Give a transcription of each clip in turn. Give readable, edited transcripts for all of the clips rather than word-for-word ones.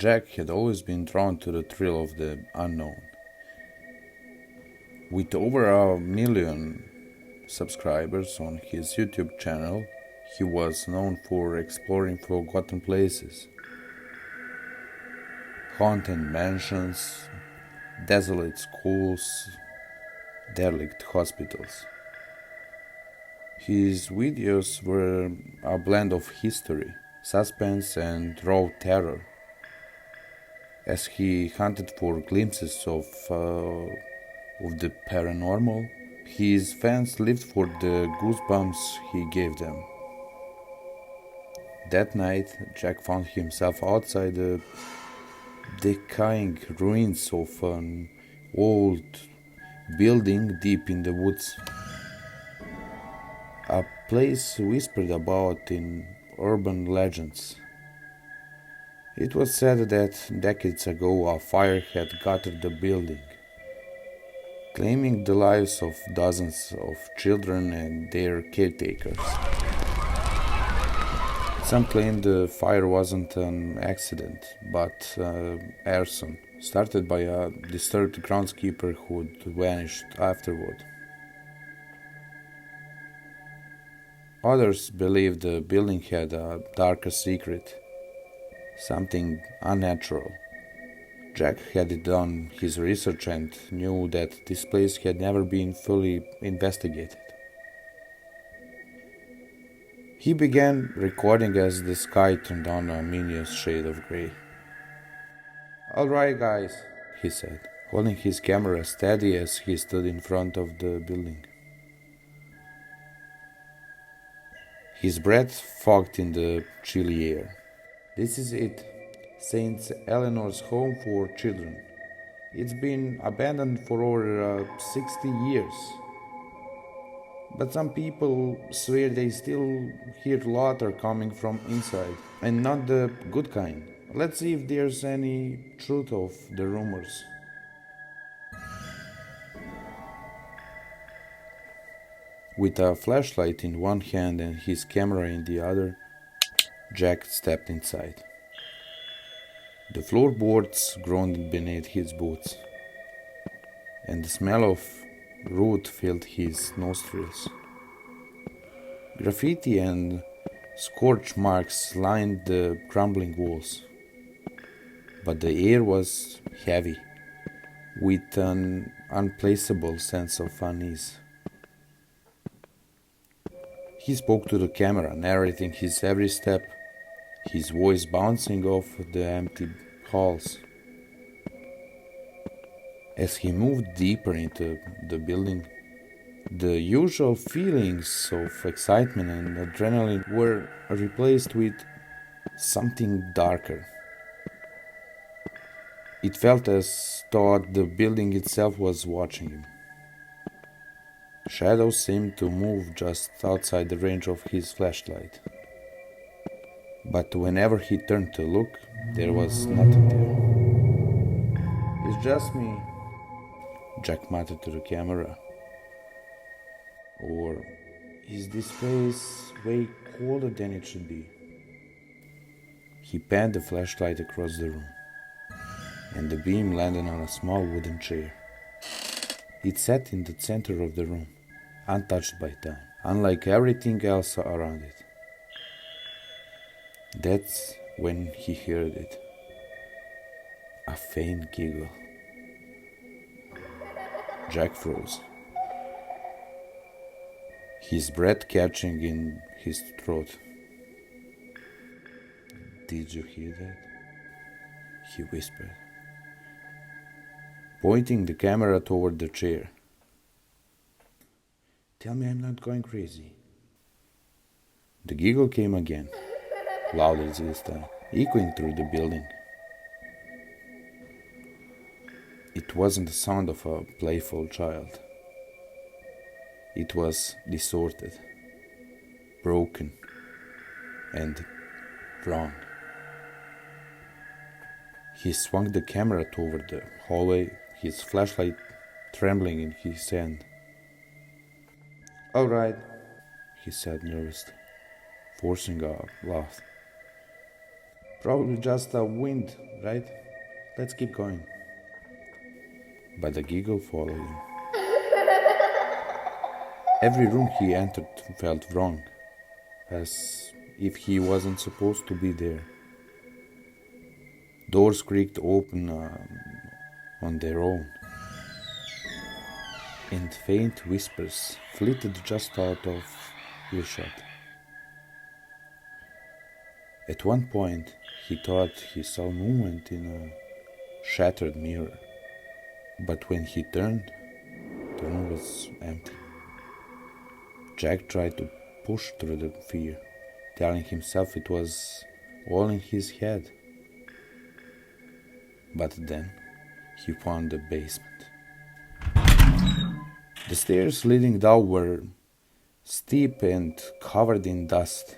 Jack had always been drawn to the thrill of the unknown. With over 1 million subscribers on his YouTube channel, he was known for exploring forgotten places, haunted mansions, desolate schools, derelict hospitals. His videos were a blend of history, suspense, and raw terror, as he hunted for glimpses of the paranormal. His fans lived for the goosebumps he gave them. That night, Jack found himself outside the decaying ruins of an old building deep in the woods. A place whispered about in urban legends. It was said that decades ago a fire had gutted the building, claiming the lives of dozens of children and their caretakers. Some claimed the fire wasn't an accident, but arson, started by a disturbed groundskeeper who'd vanished afterward. Others believed the building had a darker secret, something unnatural. Jack had done his research and knew that this place had never been fully investigated. He began recording as the sky turned on a ominous shade of grey. "Alright, guys," he said, holding his camera steady as he stood in front of the building. His breath fogged in the chilly air. "This is it. St. Eleanor's Home for Children. It's been abandoned for over 60 years. But some people swear they still hear laughter coming from inside, and not the good kind. Let's see if there's any truth of the rumors." With a flashlight in one hand and his camera in the other, Jack stepped inside. The floorboards groaned beneath his boots, and the smell of root filled his nostrils. Graffiti and scorch marks lined the crumbling walls, but the air was heavy, with an unplaceable sense of unease. He spoke to the camera, narrating his every step, his voice bouncing off the empty halls. As he moved deeper into the building, the usual feelings of excitement and adrenaline were replaced with something darker. It felt as though the building itself was watching him. Shadows seemed to move just outside the range of his flashlight. But whenever he turned to look, there was nothing there. "It's just me," Jack muttered to the camera. "Or is this place way colder than it should be?" He panned the flashlight across the room, and the beam landed on a small wooden chair. It sat in the center of the room, untouched by time, unlike everything else around it. That's when he heard it. A faint giggle. Jack froze, his breath catching in his throat. "Did you hear that?" he whispered, pointing the camera toward the chair. "Tell me I'm not going crazy." The giggle came again, louder this time, echoing through the building. It wasn't the sound of a playful child. It was distorted, broken, and wrong. He swung the camera toward the hallway, his flashlight trembling in his hand. "All right," he said nervously, forcing a laugh. Probably just a wind, right? Let's keep going. But the giggle followed him. Every room he entered felt wrong, as if he wasn't supposed to be there. Doors creaked open on their own, and faint whispers flitted just out of earshot. At one point, he thought he saw movement in a shattered mirror, but when he turned, the room was empty. Jack tried to push through the fear, telling himself it was all in his head. But then he found the basement. The stairs leading down were steep and covered in dust,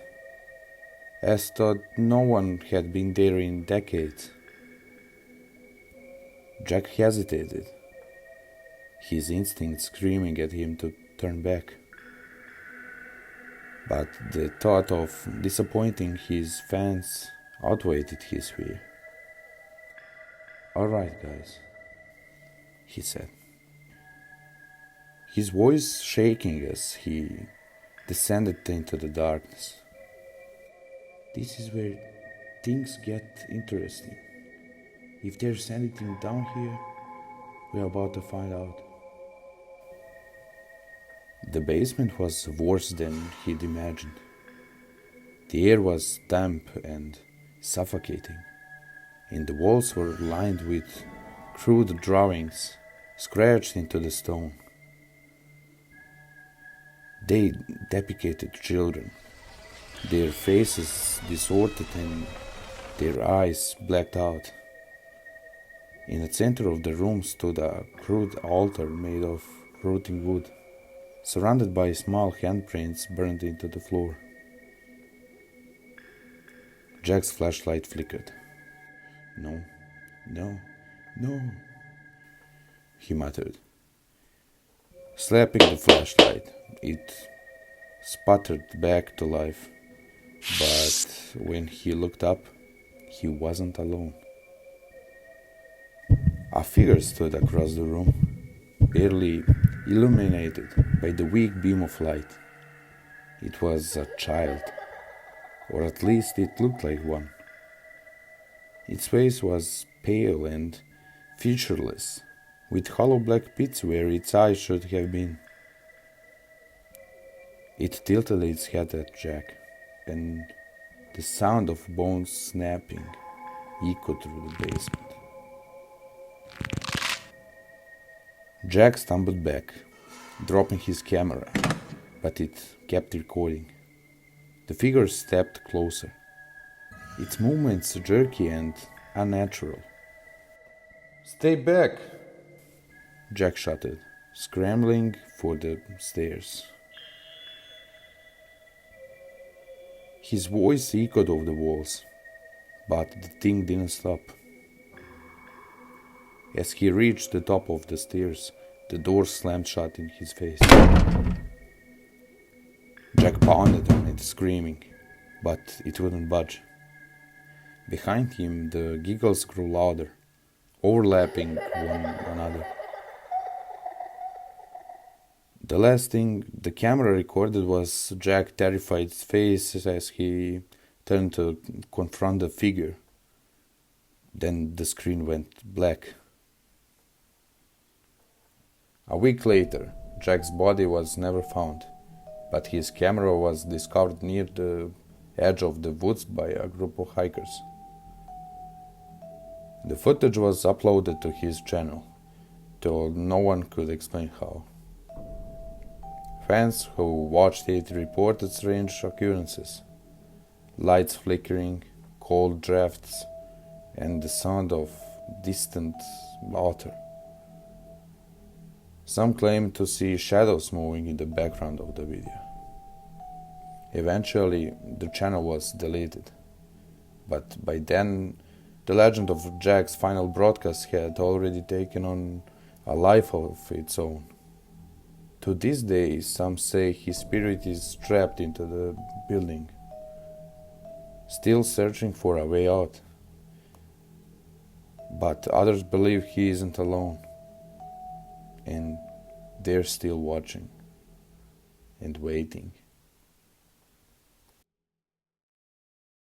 as though no one had been there in decades. Jack hesitated, his instinct screaming at him to turn back. But the thought of disappointing his fans outweighed his fear. "Alright, guys," he said, his voice shaking as he descended into the darkness. "This is where things get interesting. If there's anything down here, we're about to find out." The basement was worse than he'd imagined. The air was damp and suffocating, and the walls were lined with crude drawings scratched into the stone. They depicted children, their faces distorted and their eyes blacked out. In the center of the room stood a crude altar made of rotting wood, surrounded by small handprints burned into the floor. Jack's flashlight flickered. "No, no, no," he muttered. Slapping the flashlight, it sputtered back to life, but when he looked up, he wasn't alone. A figure stood across the room, barely illuminated by the weak beam of light. It was a child, or at least it looked like one. Its face was pale and featureless, with hollow black pits where its eyes should have been. It tilted its head at Jack, and the sound of bones snapping echoed through the basement. Jack stumbled back, dropping his camera, but it kept recording. The figure stepped closer, its movements jerky and unnatural. "Stay back!" Jack shouted, scrambling for the stairs. His voice echoed over the walls, but the thing didn't stop. As he reached the top of the stairs, the door slammed shut in his face. Jack pounded on it, screaming, but it wouldn't budge. Behind him, the giggles grew louder, overlapping one another. The last thing the camera recorded was Jack's terrified face as he turned to confront the figure. Then the screen went black. A week later, Jack's body was never found, but his camera was discovered near the edge of the woods by a group of hikers. The footage was uploaded to his channel, though no one could explain how. Fans who watched it reported strange occurrences: lights flickering, cold drafts, and the sound of distant laughter. Some claimed to see shadows moving in the background of the video. Eventually, the channel was deleted, but by then, the legend of Jack's final broadcast had already taken on a life of its own. To this day, some say his spirit is trapped into the building, still searching for a way out. But others believe he isn't alone, and they're still watching and waiting.